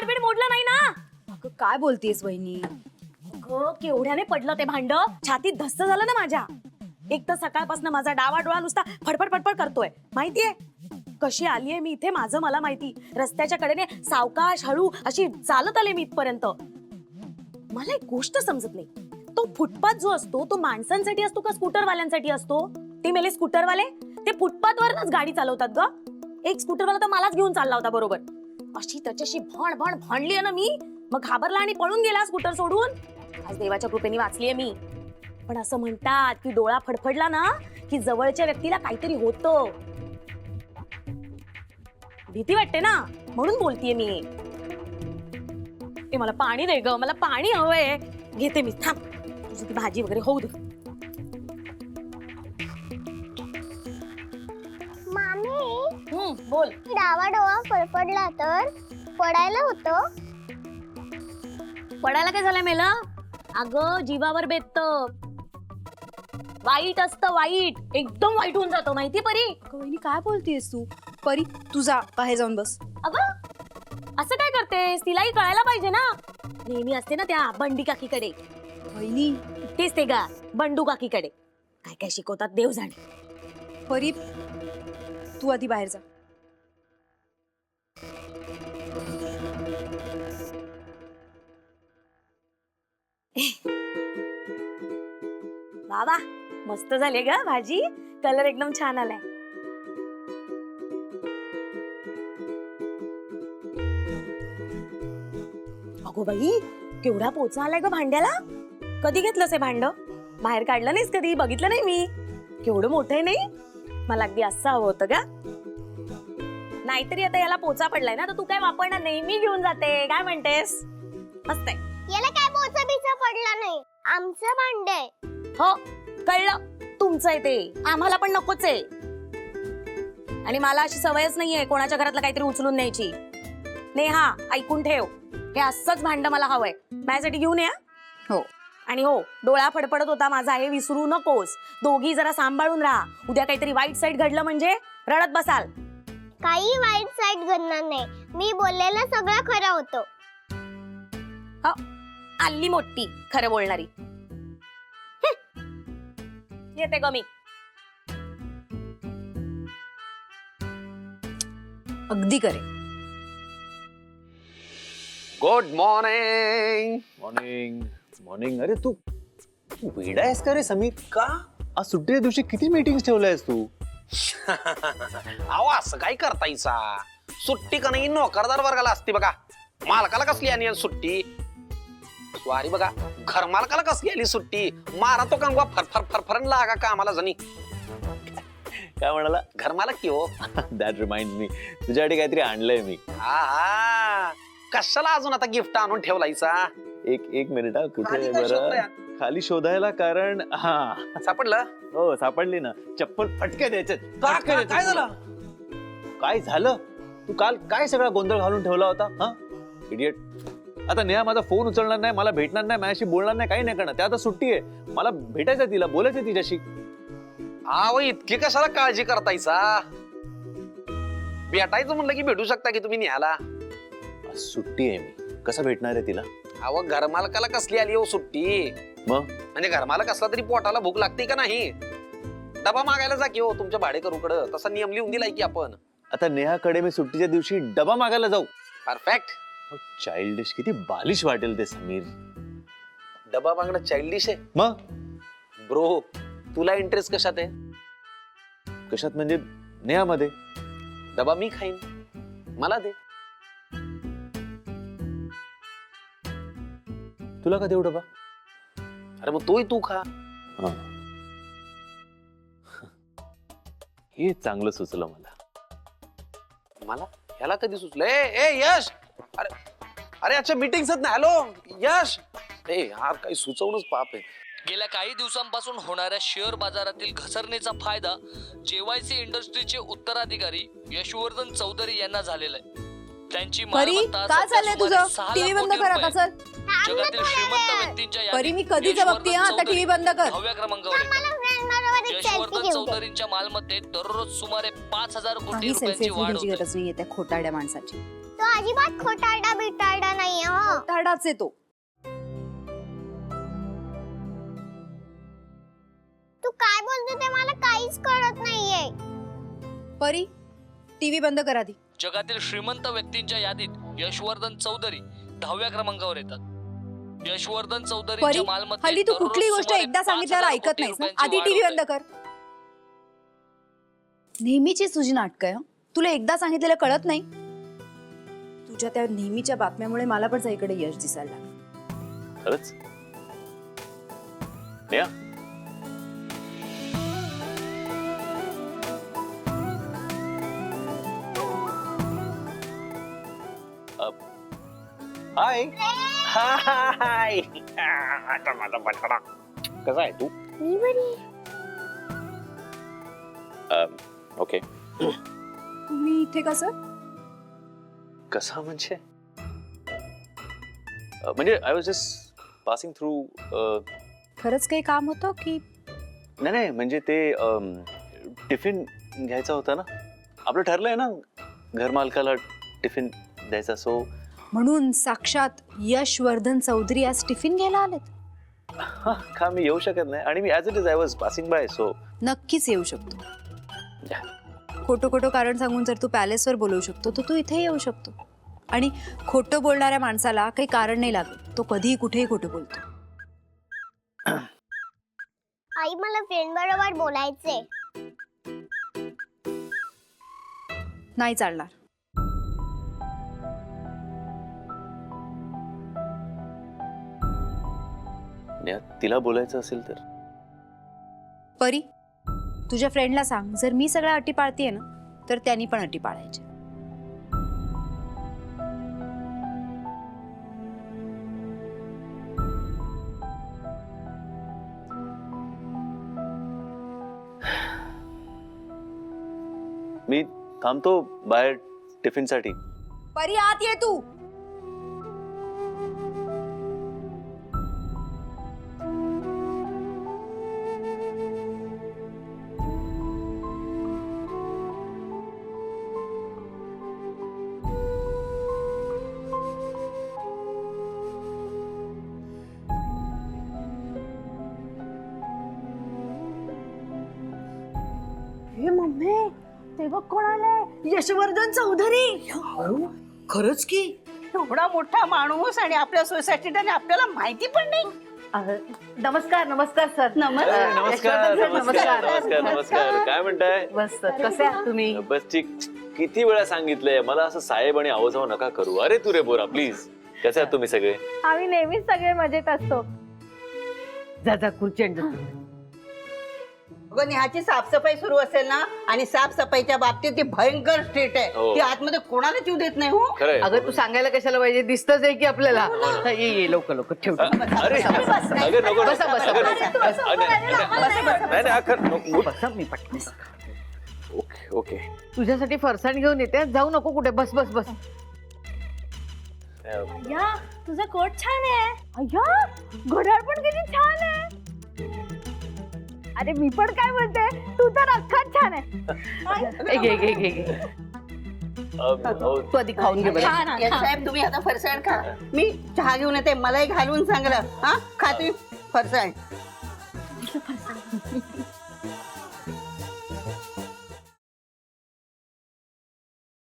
हाडबीड मोडलं नाही ना? अगं काय बोलतेस वहिनी? अगं केवढ्याने पडलं ते भांड, छातीत धस्स झालं ना माझ्या. एक तर सकाळपासून माझा डावा डोळा नुसता फडफड फडफड करतोय. माहितीये कशी आलीये मी इथे माझं मला माहिती. रस्त्याच्या कडेने सावकाश हळू अशी चालत आले मी इथपर्यंत. मला एक गोष्ट समजत नाही, तो फुटपाथ जो असतो तो माणसांसाठी असतो का स्कूटरवाल्यांसाठी असतो? ते मेले स्कूटरवाले ते फुटपाथवरच गाडी चालवतात ग. एक स्कूटरवाला तर मलाच घेऊन चालला होता बरोबर. अशी त्याच्याशी भण भण भांडली ना मी, मग घाबरला आणि पळून गेला स्कूटर सोडून. आज देवाच्या कृपेने वाचलीये मी. पण असं म्हणतात की डोळा फडफडला ना की जवळच्या व्यक्तीला काहीतरी होतं. भीती वाटते ना म्हणून बोलतीये मी. ते मला पाणी दे ग, मला पाणी हवंय. घेते मी, थांब. तुझी ती भाजी वगैरे होऊ दे. मामी बोल. डावा डोळा फडफडला तर पडायला होतं. पडायला काय झालंय मेला? अगं जीवावर बेतत. वाईट असतं, वाईट एकदम वाईट होऊन जातो माहिती परी. वहिनी काय बोलतेस तू? परी तू जा बाहेर जाऊन बस. अगं असं काय करतेस? तिलाही कळायला पाहिजे ना. नेहमी असते ना त्या बंडी काकीकडे. वहिनी तेच ते गा बंडू काकीकडे काय काय शिकवतात देव जाणे. परी तू आधी बाहेर जा. वा मस्त झाले ग भाजी. कलर एकदम छान आलाय. अगो बाई केवढा पोचा आलाय ग भांड्याला. कधी घेतलंस हे भांड? बाहेर काढलं नाहीस कधी? बघितलं नाही मी. केवढं मोठं आहे नाही? मला अगदी असं हवं होतं का? नाहीतरी आता याला पोचा पडलाय ना तर तू काय वापरणार नाही, मी घेऊन जाते. काय म्हणतेस? मस्त आहे. याला काय पोचा बिचा पडला नाही, आमचं भांड आहे. हो कळलं, तुमचं आहे ते, आम्हाला पण नकोच आहे. आणि मला अशी सवयच नाहीये कोणाच्या घरातलं काहीतरी उचलून न्यायची. नेहा ऐकून ठेव, हे असंच भांड मला हवंय. माझ्यासाठी घेऊन या. हो. आणि हो डोळा फडफडत होता माझा हे विसरू नकोस. दोघी जरा सांभाळून राहा. उद्या काहीतरी वाईट साईड घडलं म्हणजे रडत बसाल. काही वाईट साईड घडणार नाही. मी बोललेलं सगळं खरं होतं. हो आल्ली मोठी खरं बोलणारी. येते ग मी. अगदी करे. Good morning. Morning morning. अरे तू वेडा आहेस का रे समीर? का आज सुट्टीच्या दिवशी किती मीटिंग्स ठेवल्यास तू? अहो असं काय करतायचा? सुट्टी का नाही नोकरदार वर्गाला असते बघा. मालकाला कसली आणि सुट्टी? स्वारी बघा, घर मालकाला कसली आली सुट्टी? मारा तो कंगवा फरफर फरफरन लागा का आम्हाला जणी. काय म्हणाला? घर मालक की हो. दॅट रिमाइंड मी, तुझ्यासाठी काहीतरी आणलंय मी. हा कशाला अजून आता गिफ्ट आणून ठेवलायचा? एक मिनिट हा. कुठे खाली काय शोधतोय? बरं? खाली शोधायला कारण हा सापडलं? हो सापडली ना. चप्पल फटके द्यायचे. काय झालं? काय झालं? तू काल काय सगळा गोंधळ घालून ठेवला होता? हा इडियट. आता नेहा माझा फोन उचलणार नाही, मला भेटणार नाही, माझ्याशी बोलणार नाही, काही नाही करणार. त्या आता सुट्टी आहे, मला भेटायचं तिला, बोलायचं तिच्याशी. अहो इतकी कशाला काळजी करतायचा? भेटायचं म्हणलं की भेटू शकता की तुम्ही न्याला. आज सुट्टी आहे, मी कसं भेटणार आहे तिला? अहो घर मालकाला कसली आली हो सुट्टी? मग म्हणजे घरमालक असला तरी पोटाला भूक लागते का नाही? डबा मागायला जा की हो तुमच्या भाडेकरूकडं. तसा नियम लिहून दिलाय की आपण. आता नेहाकडे मी सुट्टीच्या दिवशी डबा मागायला जाऊ? परफेक्ट. चाइल्डिश, किती बालिश वाटेल ते समीर. डबा मागणं चाइल्डिश आहे? मग ब्रो तुला इंटरेस्ट कशात आहे? कशात म्हणजे? नेहामध्ये. डबा मी खाईन, मला दे. तुला का देऊ डबा? अरे मग तोही तू खा. हे चांगलं सुचलं मला. मला ह्याला कधी सुचलं? ए यश, अरे अरे अच्छा मीटिंगच नाही. हॅलो यश. ए यार काही सुचवणच पाप आहे. गेल्या काही दिवसांपासून होणाऱ्या शेअर बाजारातील घसरणीचा फायदा JYC इंडस्ट्रीचे उत्तराधिकारी यशवर्धन चौधरी यांना झालेला आहे. त्यांची परी मालमत्ता काय सध्या चाललंय सुमारे तुझं? 6 टीव्ही लाख बंद कोटी कर आता. रुपये. चल जगातील श्रीमंत व्यक्तींच्या परी मी यादीत कधीच बघते. यशवर्धन आता टीव्ही बंद कर. 6व्या क्रमांकावर येतात. यशवर्धन चौधरींच्या मालमत्तेत दररोज सुमारे 5,000 कोटी काही रुपयांची सेल्फी वाढ घेण्याची होते. गरज नाहीये त्या खोटारड्या माणसाची. तो अजिबात खोटारडा बिटारडा नाहीये हो. ताडाच आहे तो. तू काय बोलते ते मला काहीच कळत नाहीये. परी टीव्ही बंद कर आधी. जगातील श्रीमंत व्यक्तींच्या यादीत यशवर्धन चौधरी 10व्या क्रमांकावर येतात. यशवर्धन चौधरींच्या परी मालमत्तेत हल्ली तू दररोज कुठली गोष्ट सुमारे एकदा सांगितल्यावर 5,000 ऐकत कोटी नाहीस ना. रुपयांची आधी वाढ टीव्ही होते. बंद कर. नेहमीचीच तुझी नाटकं आहे हं. तुला एकदा सांगितलेलं कळत नाही. तुझ्या त्या नेहमीच्या बातम्यामुळे मला पण सगळीकडे यश दिसायला लागलं. खरंच नेहा हाय हाय आता माझा बटाटा कसा आहे तू? मी बरी. ओके तुम्ही इथे कसं? कसा म्हणजे म्हणजे I was just passing through खरंच काही काम होतं की? नाही नाही म्हणजे ते टिफिन घ्यायचा होता ना. आपलं ठरलंय ना घरमालकाला टिफिन द्यायचा. सो म्हणून साक्षात यशवर्धन चौधरी आज टिफिन घ्यायला आलेत. का मी येऊ शकत नाही आणि मी as it is I was passing by. So नक्कीच येऊ शकतो. खोटं खोटं कारण सांगून जर तू पॅलेसवर बोलवू शकतो तर तू इथे येऊ शकतो. आणि खोटं बोलणाऱ्या माणसाला काही कारण नाही लागत. तो कधीही कुठेही खोटं बोलतो. आई मला फ्रेंड बरोबर बोलायचंय. नाही चालणार. तिला बोलायचं असेल तर परी तुझ्या फ्रेंडला सांग जर मी सगळ्या अटी पाळतीये ना तर त्यांनी पण अटी पाळायच्या. मी थांबतो बाहेर टिफिनसाठी. परी आत ये तू. हे मम्मी ते बघ कोण आलंय. यशवर्धन चौधरी. खरंच की एवढा मोठा माणूस आणि आपल्या सोसायटीत आणि आपल्याला माहिती पण नाही. नमस्कार नमस्कार सर. नमस्कार नमस्कार नमस्कार नमस्कार. काय म्हणताय? बस कसे आहात तुम्ही? बस ठीक. किती वेळा सांगितलंय मला असं साहेब आणि आवाजाव नका करू. अरे तू रे बोरा प्लीज. कसे आहात तुम्ही सगळे? आम्ही नेहमीच सगळे मजेत असतो. जा जा खुर्ची आण जा. अगं नेहाची साफसफाई सुरू असेल ना आणि साफसफाईच्या बाबतीत ती भयंकर स्ट्रीट आहे. हो. ती आतमध्ये कोणाला जीव देत नाही हो. खरंय. अगं तू सांगायला कशाला पाहिजे दिसतच आहे की आपल्याला. ये लवकर लवकर ठेव. अरे अगं नको बसा, बसा, अगं, बसा. नाही नाही अखर नको. बसा मी पटकन. Okay okay. तुझ्यासाठी फरसाण घेऊन येते जाऊ नको कुठे. बस बस बस. अय्या तुझा कोट छान आहे. अय्या घड्याळ पण किती छान आहे. अरे मी पण काय म्हणते तू तर अख्खाच छान आहे. घे घे घे घे. तू आधी खाऊन घे बरं. या साहेब तुम्ही आता फरसाण खा. मी चहा घेऊन येते. मलाही घालून सांगलं. हा खा तुम्ही फरसाण.